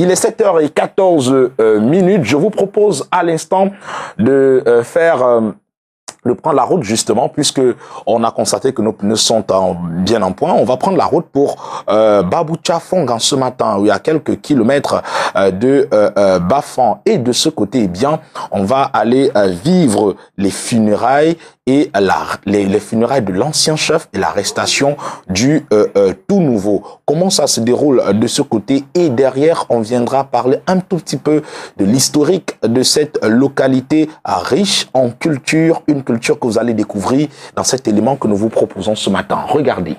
Il est 7h14 minutes. Je vous propose à l'instant de prendre la route justement, puisque on a constaté que nos pneus sont bien en point. On va prendre la route pour Baboucha Fongam ce matin, où il y a quelques kilomètres de Bafan. Et de ce côté, eh bien, on va aller vivre les funérailles et les funérailles de l'ancien chef et l'arrestation du tout nouveau. Comment ça se déroule de ce côté? Et derrière, on viendra parler un tout petit peu de l'historique de cette localité riche en culture, une culture que vous allez découvrir dans cet élément que nous vous proposons ce matin. Regardez.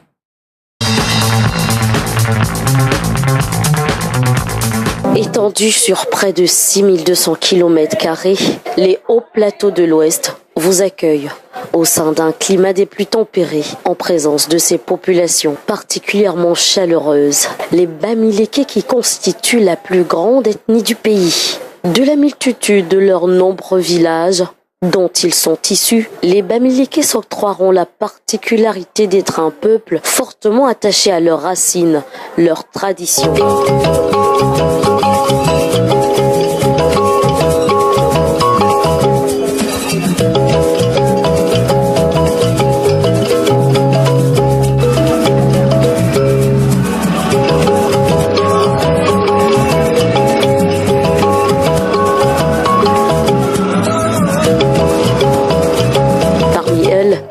Étendus sur près de 6200 km², les hauts plateaux de l'Ouest vous accueillent au sein d'un climat des plus tempérés, en présence de ces populations particulièrement chaleureuses. Les Bamileke qui constituent la plus grande ethnie du pays. De la multitude de leurs nombreux villages dont ils sont issus, les Bamileke s'octroieront la particularité d'être un peuple fortement attaché à leurs racines, leurs traditions.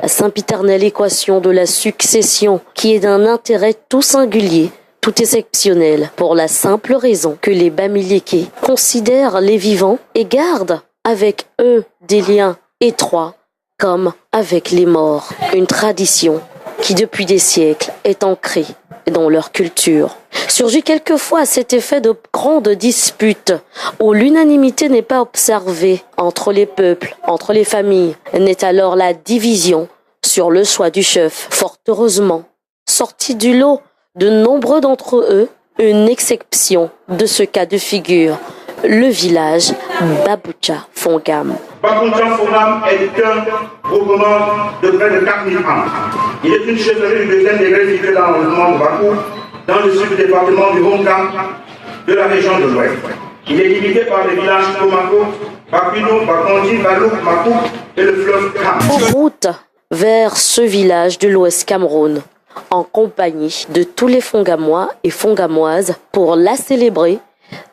La sempiternelle équation de la succession qui est d'un intérêt tout singulier, tout exceptionnel, pour la simple raison que les Bamileke considèrent les vivants et gardent avec eux des liens étroits comme avec les morts. Une tradition qui depuis des siècles est ancrée dans leur culture. Surgit quelquefois à cet effet de grandes disputes où l'unanimité n'est pas observée entre les peuples, entre les familles. Naît alors la division sur le choix du chef. Fort heureusement, sorti du lot de nombreux d'entre eux, une exception de ce cas de figure, le village Baboucha Fongam. Baboucha Fongam est un groupement de près de 4000 ans. Il est une chefferie du deuxième degré située dans l'arrondissement de Bakou, dans le sud du département du Fongam, de la région de l'Ouest. Il est limité par les villages Tomako, Bakuno, Bakondi, Balouk, Makou et le fleuve Kam. En route vers ce village de l'Ouest Cameroun, en compagnie de tous les Fongamois et Fongamoises, pour la célébrer.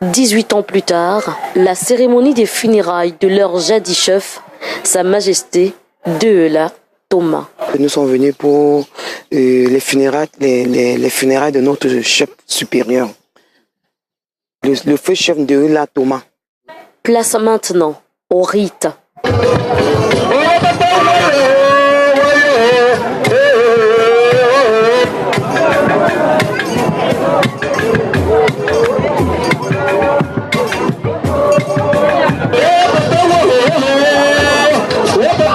18 ans plus tard, la cérémonie des funérailles de leur jadis chef, Sa Majesté Deela Thomas. Nous sommes venus pour les funérailles de notre chef supérieur, le feu chef Deela Thomas. Place maintenant au rite.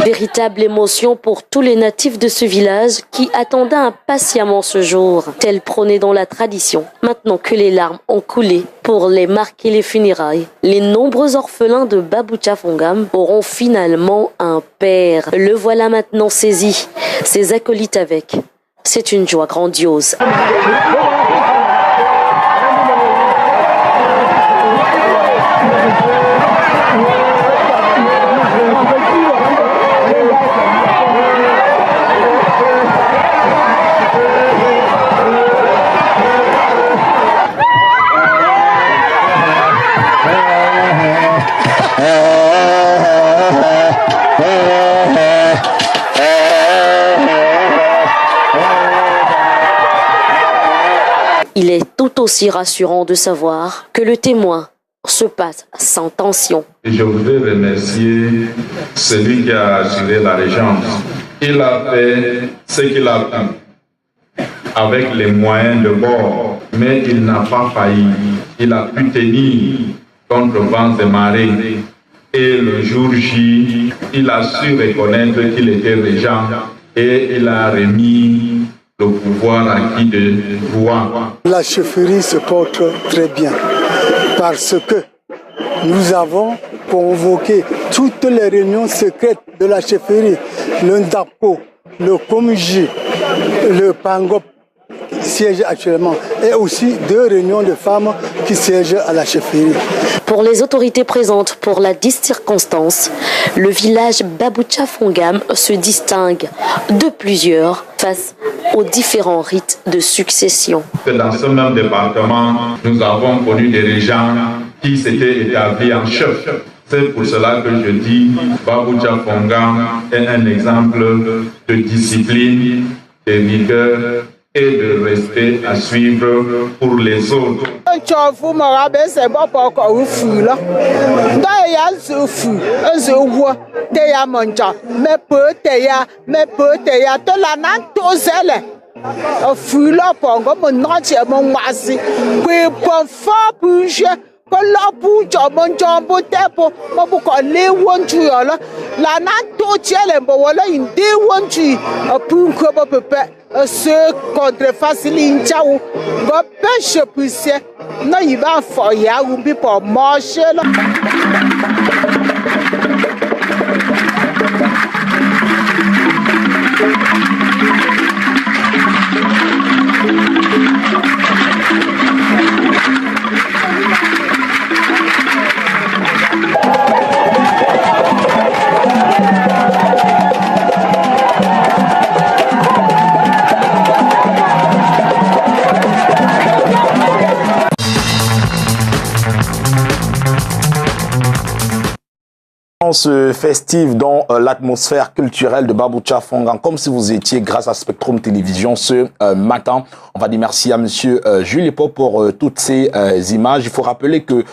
Véritable émotion pour tous les natifs de ce village qui attendaient impatiemment ce jour, tel prôné dans la tradition. Maintenant que les larmes ont coulé pour les marquer les funérailles, les nombreux orphelins de Baboucha Fongam auront finalement un père. Le voilà maintenant saisi, ses acolytes avec. C'est une joie grandiose. Il est tout aussi rassurant de savoir que le témoin se passe sans tension. Je voudrais remercier celui qui a assuré la régence. Il a fait ce qu'il a pu avec les moyens de bord, mais il n'a pas failli. Il a pu tenir contre vents et marées. Et le jour J, il a su reconnaître qu'il était régent et il a remis le pouvoir acquis de roi. La chefferie se porte très bien parce que nous avons convoqué toutes les réunions secrètes de la chefferie, le Ndapo, le Komiji, le Pangop siège actuellement, et aussi 2 réunions de femmes qui qui siègent à la chefferie. Pour les autorités présentes pour la dite circonstance, le village Baboucha Fongam se distingue de plusieurs face aux différents rites de succession. Dans ce même département, nous avons connu des gens qui s'étaient établis en chef. C'est pour cela que je dis Baboucha Fongam est un exemple de discipline, de rigueur et de respect à suivre pour les autres. Ce contre facile ciao go pêche poussière non il va foyer ou bi pour marcher là. Festive dans l'atmosphère culturelle de Baboucha Fongam, comme si vous étiez grâce à Spectrum Télévision ce matin. On va dire merci à monsieur Jules Epo pour toutes ces images. Il faut rappeler que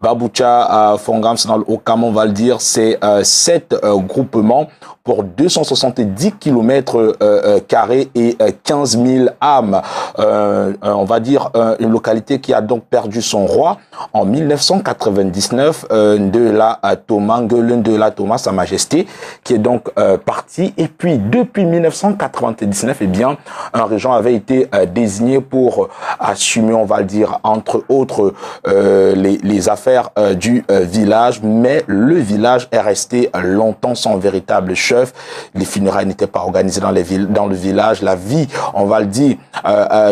Baboucha Fongam, c'est dans le Haut-Kam, on va le dire, c'est 7 groupements pour 270 km carrés et 15 000 âmes. On va dire une localité qui a donc perdu son roi en 1999 de la Thomas, de la Thomas, Sa Majesté, qui est donc parti. Et puis depuis 1999, eh bien, un régent avait été désigné pour assumer, on va le dire, entre autres les affaires du village. Mais le village est resté longtemps sans véritable chef. Les funérailles n'étaient pas organisées dans le village. La vie, on va le dire,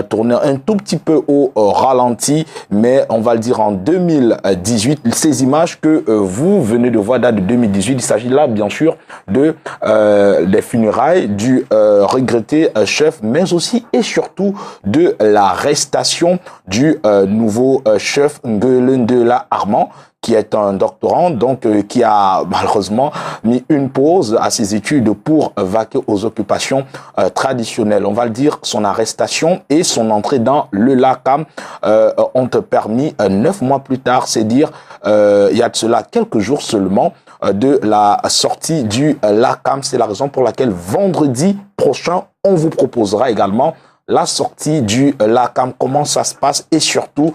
tournait un tout petit peu au ralenti. Mais on va le dire en 2018, ces images que vous venez de voir datent de 2018. Il s'agit là, bien sûr, de des funérailles du regretté chef, mais aussi et surtout de l'arrestation du nouveau chef Ngelendela Armand, qui est un doctorant, donc qui a malheureusement mis une pause à ses études pour vaquer aux occupations traditionnelles. On va le dire, son arrestation et son entrée dans le LACAM ont permis 9 mois plus tard, c'est dire, il y a de cela quelques jours seulement, de la sortie du LACAM. C'est la raison pour laquelle vendredi prochain, on vous proposera également la sortie du LACAM, comment ça se passe et surtout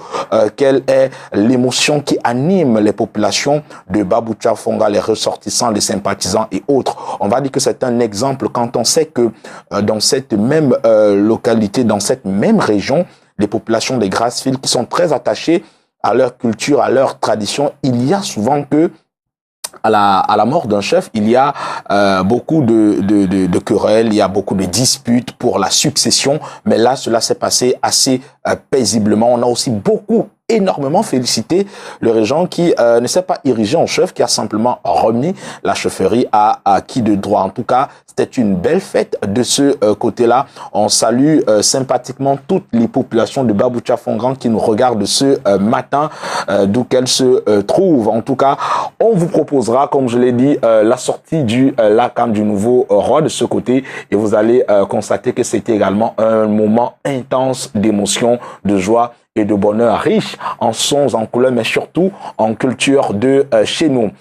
quelle est l'émotion qui anime les populations de Baboucha Fongam, les ressortissants, les sympathisants et autres. On va dire que c'est un exemple quand on sait que dans cette même localité, dans cette même région, les populations des Grassfields qui sont très attachées à leur culture, à leur tradition, il y a souvent que à la mort d'un chef, il y a beaucoup de querelles, il y a beaucoup de disputes pour la succession, mais là, cela s'est passé assez paisiblement. On a aussi énormément félicité le régent qui ne s'est pas érigé en chef, qui a simplement remis la chefferie à qui de droit. En tout cas, c'était une belle fête de ce côté-là. On salue sympathiquement toutes les populations de Baboucha Fongam qui nous regardent ce matin, d'où qu'elles se trouvent. En tout cas, on vous proposera, comme je l'ai dit, la sortie du LACAM, du nouveau roi de ce côté, et vous allez constater que c'était également un moment intense d'émotion, de joie et de bonheur, riche en sons, en couleurs, mais surtout en culture de chez nous.